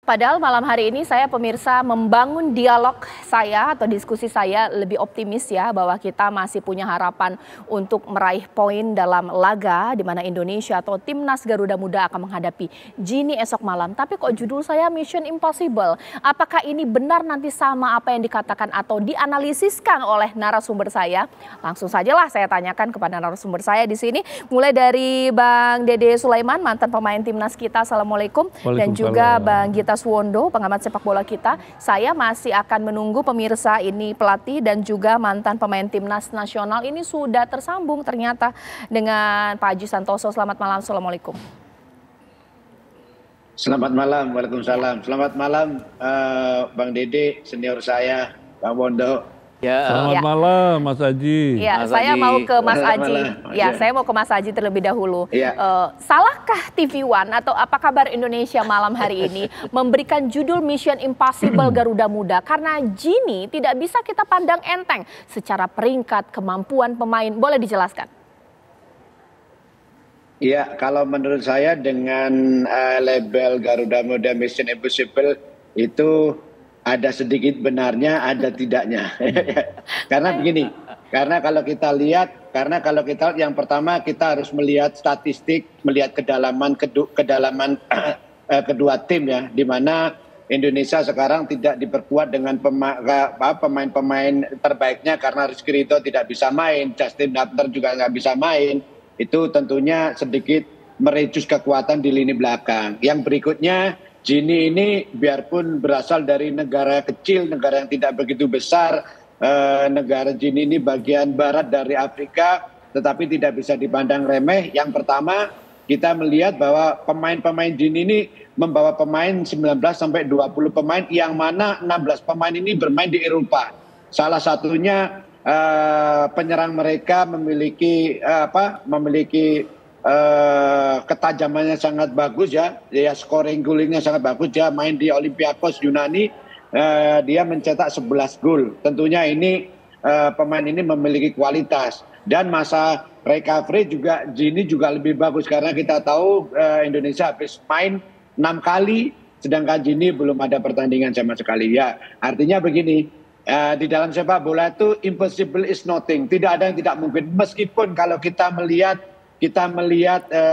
Padahal malam hari ini saya pemirsa membangun dialog saya atau diskusi saya lebih optimis ya bahwa kita masih punya harapan untuk meraih poin dalam laga di mana Indonesia atau Timnas Garuda Muda akan menghadapi Gini esok malam. Tapi kok judul saya Mission Impossible? Apakah ini benar nanti sama apa yang dikatakan atau dianalisiskan oleh narasumber saya? Langsung sajalah saya tanyakan kepada narasumber saya di sini. Mulai dari Bang Dede Sulaiman, mantan pemain Timnas kita. Assalamualaikum. Dan juga Bang Gita Suwondo, pengamat sepak bola kita. Saya masih akan menunggu pemirsa ini pelatih dan juga mantan pemain Timnas nasional ini sudah tersambung ternyata dengan Pak Haji Santoso. Selamat malam, Assalamualaikum. Selamat malam, Waalaikumsalam. Selamat malam Bang Dede, senior saya, Bang Wondo. Ya. Selamat malam Mas Haji. Ya, Mas saya Haji. Mau ke Mas Haji. Ya, saya mau ke Mas Haji terlebih dahulu. Ya. Salahkah TV One atau apa kabar Indonesia malam hari ini memberikan judul Mission Impossible Garuda Muda? Karena Gini tidak bisa kita pandang enteng secara peringkat kemampuan pemain. Boleh dijelaskan? Iya, kalau menurut saya dengan label Garuda Muda Mission Impossible itu ada sedikit benarnya, ada tidaknya. Karena begini, karena kalau kita lihat yang pertama kita harus melihat statistik, melihat kedalaman kedua tim ya, di mana Indonesia sekarang tidak diperkuat dengan pemain-pemain terbaiknya karena Rizky Ridho tidak bisa main, Justin Hubner juga nggak bisa main. Itu tentunya sedikit mereduce kekuatan di lini belakang. Yang berikutnya, Gini ini biarpun berasal dari negara kecil, negara yang tidak begitu besar, negara Gini ini bagian barat dari Afrika, tetapi tidak bisa dipandang remeh. Yang pertama, kita melihat bahwa pemain-pemain Gini ini membawa pemain 19 sampai 20 pemain, yang mana 16 pemain ini bermain di Eropa. Salah satunya penyerang mereka memiliki ketajamannya sangat bagus ya, scoring goalingnya sangat bagus, dia main di Olympiakos Yunani, dia mencetak 11 gol. Tentunya ini pemain ini memiliki kualitas dan masa recovery juga Gini juga lebih bagus karena kita tahu Indonesia habis main 6 kali sedangkan Gini belum ada pertandingan sama sekali ya. Artinya begini, di dalam sepak bola itu impossible is nothing, tidak ada yang tidak mungkin. Meskipun kalau kita melihat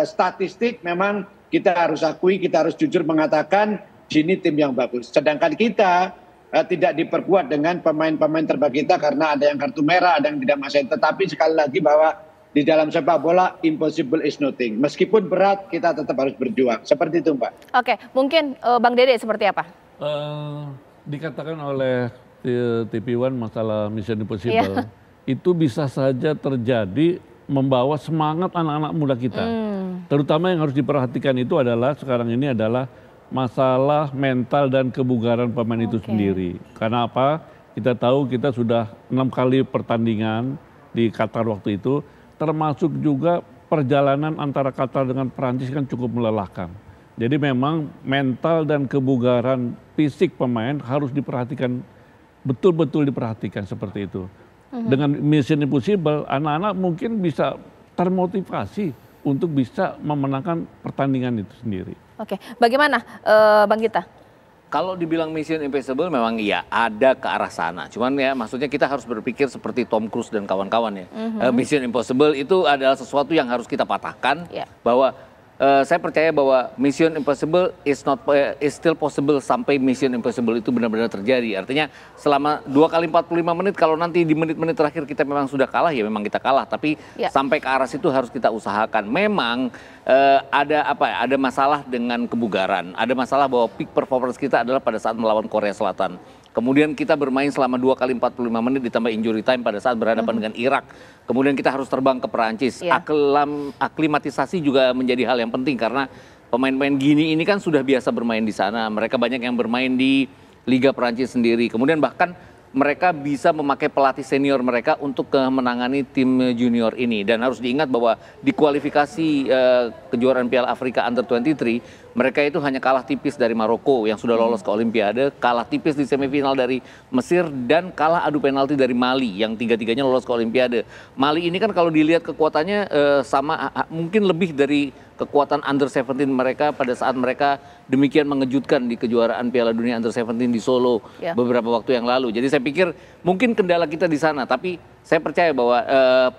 statistik, memang kita harus akui, kita harus jujur mengatakan Gini tim yang bagus. Sedangkan kita tidak diperkuat dengan pemain-pemain terbaik kita karena ada yang kartu merah, ada yang tidak main. Tetapi sekali lagi bahwa di dalam sepak bola impossible is nothing. Meskipun berat, kita tetap harus berjuang. Seperti itu, Mbak. Oke, mungkin Bang Dede seperti apa? Dikatakan oleh TV One masalah Mission Impossible, itu bisa saja terjadi membawa semangat anak-anak muda kita. Terutama yang harus diperhatikan itu adalah sekarang ini adalah masalah mental dan kebugaran pemain itu sendiri. Karena apa? Kita tahu kita sudah 6 kali pertandingan di Qatar waktu itu, termasuk juga perjalanan antara Qatar dengan Perancis kan cukup melelahkan. Jadi memang mental dan kebugaran fisik pemain harus diperhatikan, betul-betul diperhatikan seperti itu. Dengan Mission Impossible, anak-anak mungkin bisa termotivasi untuk bisa memenangkan pertandingan itu sendiri. Oke, bagaimana Bang Gita? Kalau dibilang Mission Impossible memang ya ada ke arah sana. Cuman ya maksudnya kita harus berpikir seperti Tom Cruise dan kawan-kawan ya. Mission Impossible itu adalah sesuatu yang harus kita patahkan. Bahwa saya percaya bahwa Mission Impossible is still possible sampai Mission Impossible itu benar-benar terjadi. Artinya selama 2 kali 45 menit, kalau nanti di menit-menit terakhir kita memang sudah kalah, ya memang kita kalah. Tapi sampai ke arah situ harus kita usahakan. Memang ada masalah dengan kebugaran. Ada masalah bahwa peak performance kita adalah pada saat melawan Korea Selatan. Kemudian kita bermain selama 2 kali 45 menit ditambah injury time pada saat berhadapan dengan Irak. Kemudian kita harus terbang ke Perancis. Aklimatisasi juga menjadi hal yang penting karena pemain-pemain Gini ini kan sudah biasa bermain di sana. Mereka banyak yang bermain di Liga Perancis sendiri. Kemudian bahkan mereka bisa memakai pelatih senior mereka untuk menangani tim junior ini. Dan harus diingat bahwa di kualifikasi kejuaraan Piala Afrika Under 23, Mereka itu hanya kalah tipis dari Maroko yang sudah lolos ke Olimpiade, kalah tipis di semifinal dari Mesir, dan kalah adu penalti dari Mali yang tiga-tiganya lolos ke Olimpiade. Mali ini kan kalau dilihat kekuatannya sama mungkin lebih dari kekuatan Under 17 mereka pada saat mereka demikian mengejutkan di kejuaraan Piala Dunia Under 17 di Solo beberapa waktu yang lalu. Jadi saya pikir mungkin kendala kita di sana, tapi saya percaya bahwa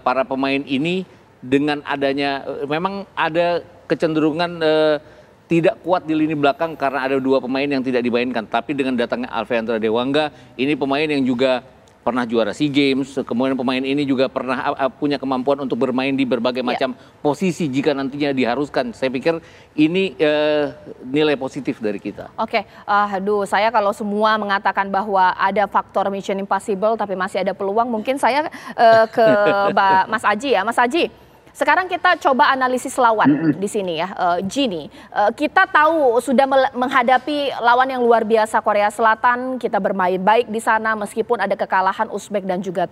para pemain ini dengan adanya memang ada kecenderungan tidak kuat di lini belakang karena ada dua pemain yang tidak dimainkan. Tapi dengan datangnya Alfeandra Dewangga, ini pemain yang juga pernah juara SEA Games, kemudian pemain ini juga pernah punya kemampuan untuk bermain di berbagai macam posisi jika nantinya diharuskan. Saya pikir ini nilai positif dari kita. Oke, aduh, saya kalau semua mengatakan bahwa ada faktor Mission Impossible tapi masih ada peluang, mungkin saya ke Mas Aji ya. Mas Aji, sekarang kita coba analisis lawan di sini ya, Gini. Kita tahu sudah menghadapi lawan yang luar biasa Korea Selatan, kita bermain baik di sana meskipun ada kekalahan Uzbek dan juga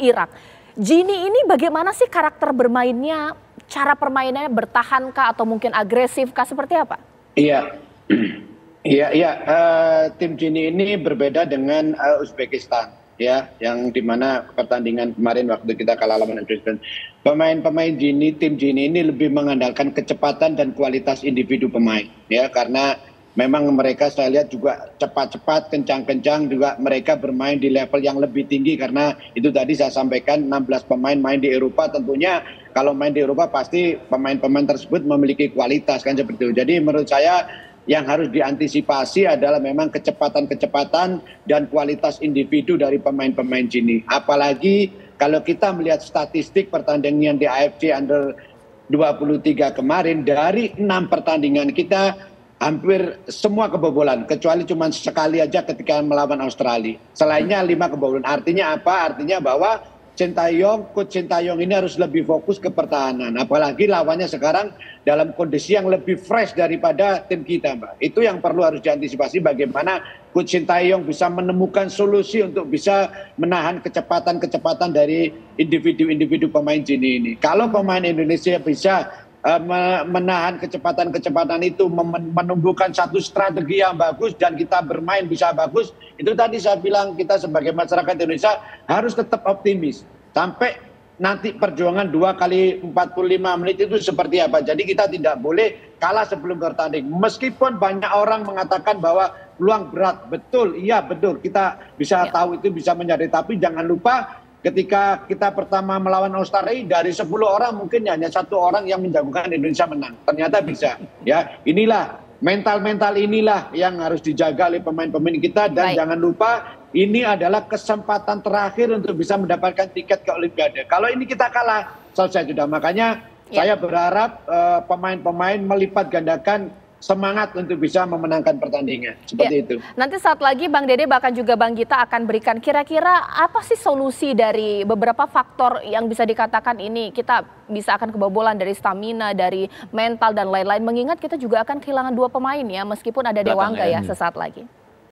Irak. Gini ini bagaimana sih karakter bermainnya, cara permainannya, bertahankah atau mungkin agresifkah, seperti apa? Iya, tim Gini ini berbeda dengan Uzbekistan. Ya, yang dimana pertandingan kemarin waktu kita kalah lawan Uzbekistan, pemain-pemain tim Gini ini lebih mengandalkan kecepatan dan kualitas individu pemain, ya, karena memang mereka saya lihat juga cepat-cepat, kencang-kencang, juga mereka bermain di level yang lebih tinggi karena itu tadi saya sampaikan 16 pemain main di Eropa, tentunya kalau main di Eropa pasti pemain-pemain tersebut memiliki kualitas kan seperti itu. Jadi menurut saya yang harus diantisipasi adalah memang kecepatan-kecepatan dan kualitas individu dari pemain-pemain Gini. Apalagi kalau kita melihat statistik pertandingan di AFC Under 23 kemarin, dari 6 pertandingan kita hampir semua kebobolan, kecuali cuma sekali aja ketika melawan Australia. Selainnya 5 kebobolan. Artinya apa? Artinya bahwa Coach Sintayong ini harus lebih fokus ke pertahanan. Apalagi lawannya sekarang dalam kondisi yang lebih fresh daripada tim kita, Mbak. Itu yang perlu harus diantisipasi, bagaimana Coach Sintayong bisa menemukan solusi untuk bisa menahan kecepatan-kecepatan dari individu-individu pemain Gini ini. Kalau pemain Indonesia bisa menahan kecepatan-kecepatan itu, menumbuhkan satu strategi yang bagus dan kita bermain bisa bagus, itu tadi saya bilang kita sebagai masyarakat Indonesia harus tetap optimis sampai nanti perjuangan 2 kali 45 menit itu seperti apa. Jadi kita tidak boleh kalah sebelum bertanding, meskipun banyak orang mengatakan bahwa peluang berat. Betul, iya betul, kita bisa tahu itu bisa menjadi, tapi jangan lupa ketika kita pertama melawan Australia, dari 10 orang mungkin hanya 1 orang yang menjagokan Indonesia menang. Ternyata bisa. Ya, inilah mental-mental inilah yang harus dijaga oleh pemain-pemain kita, dan jangan lupa ini adalah kesempatan terakhir untuk bisa mendapatkan tiket ke Olimpiade. Kalau ini kita kalah, selesai sudah. Makanya saya berharap pemain-pemain melipat gandakan semangat untuk bisa memenangkan pertandingan, seperti itu. Nanti saat lagi Bang Dede bahkan juga Bang Gita akan berikan kira-kira apa sih solusi dari beberapa faktor yang bisa dikatakan ini kita bisa akan kebobolan, dari stamina, dari mental dan lain-lain, mengingat kita juga akan kehilangan 2 pemain ya, meskipun ada Dewangga ya sesaat lagi.